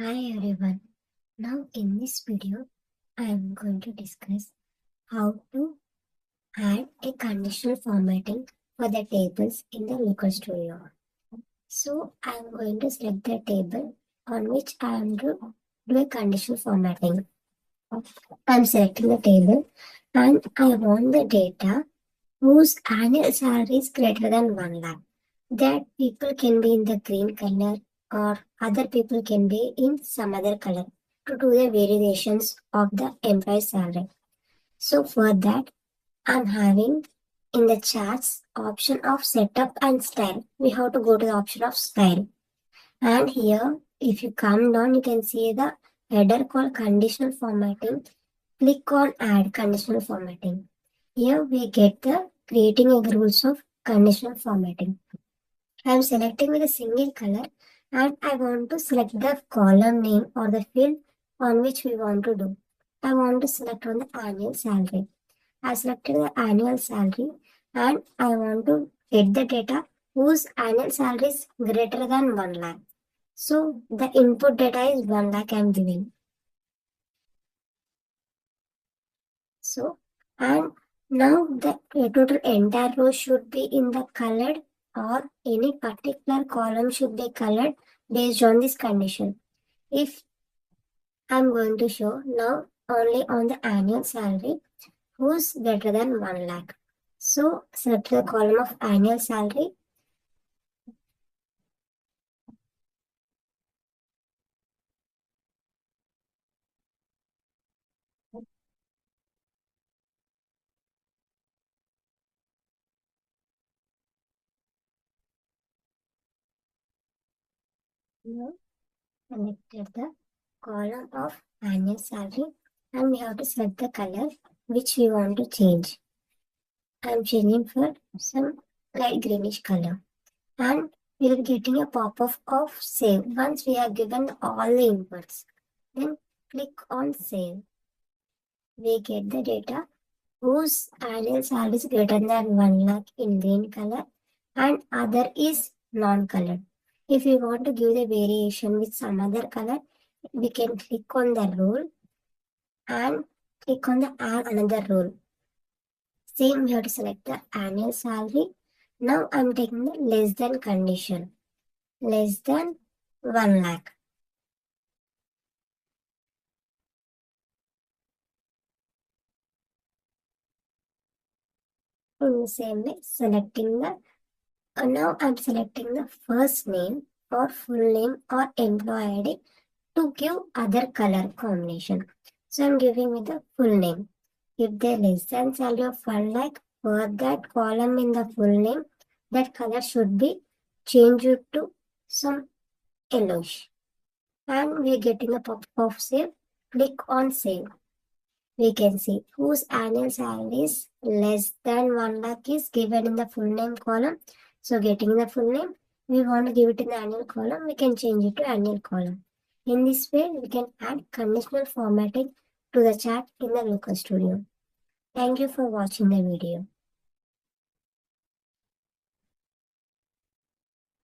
Hi everyone. Now in this video, I am going to discuss how to add a conditional formatting for the tables in the Looker Studio. So I am going to select the table on which I am to do a conditional formatting. I am selecting the table and I want the data whose annual salary is greater than 1 lakh. That people can be in the green color or other people can be in some other color to do the variations of the employee salary. So for that, I'm having in the charts option of setup and style. We have to go to the option of style. And here, if you come down, you can see the header called conditional formatting. Click on add conditional formatting. Here we get the creating a rules of conditional formatting. I am selecting with a single color and I want to select the column name or the field on which we want to do. I want to select on the annual salary. I selected the annual salary and I want to get the data whose annual salary is greater than 1 lakh. So the input data is 1 lakh I am giving. So, and now the total entire row should be in the colored or any particular column should be colored based on this condition. If I'm going to show now only on the annual salary who's greater than 1 lakh. So select the column of annual salary. Now selected the column of annual salary and we have to select the color which we want to change. I'm changing for some light greenish color. And we're getting a pop-up of save. Once we have given all the inputs, then click on save. We get the data whose annual salary is greater than 1 lakh in green color and other is non-colored. If we want to give the variation with some other color, we can click on the rule and click on the add another rule. Same, we have to select the annual salary. Now I'm taking the less than condition. Less than 1 lakh. In the same way, selecting the now I'm selecting the first name or full name or employee ID to give other color combination. So I'm giving with the full name. If the less than salary of 1 lakh, for that column in the full name, that color should be changed to some yellowish. And we're getting a pop of save. Click on save. We can see whose annual salary is less than 1 lakh is given in the full name column. So getting the full name, we want to give it in the annual column, we can change it to annual column. In this way, we can add conditional formatting to the chart in the Looker Studio. Thank you for watching the video.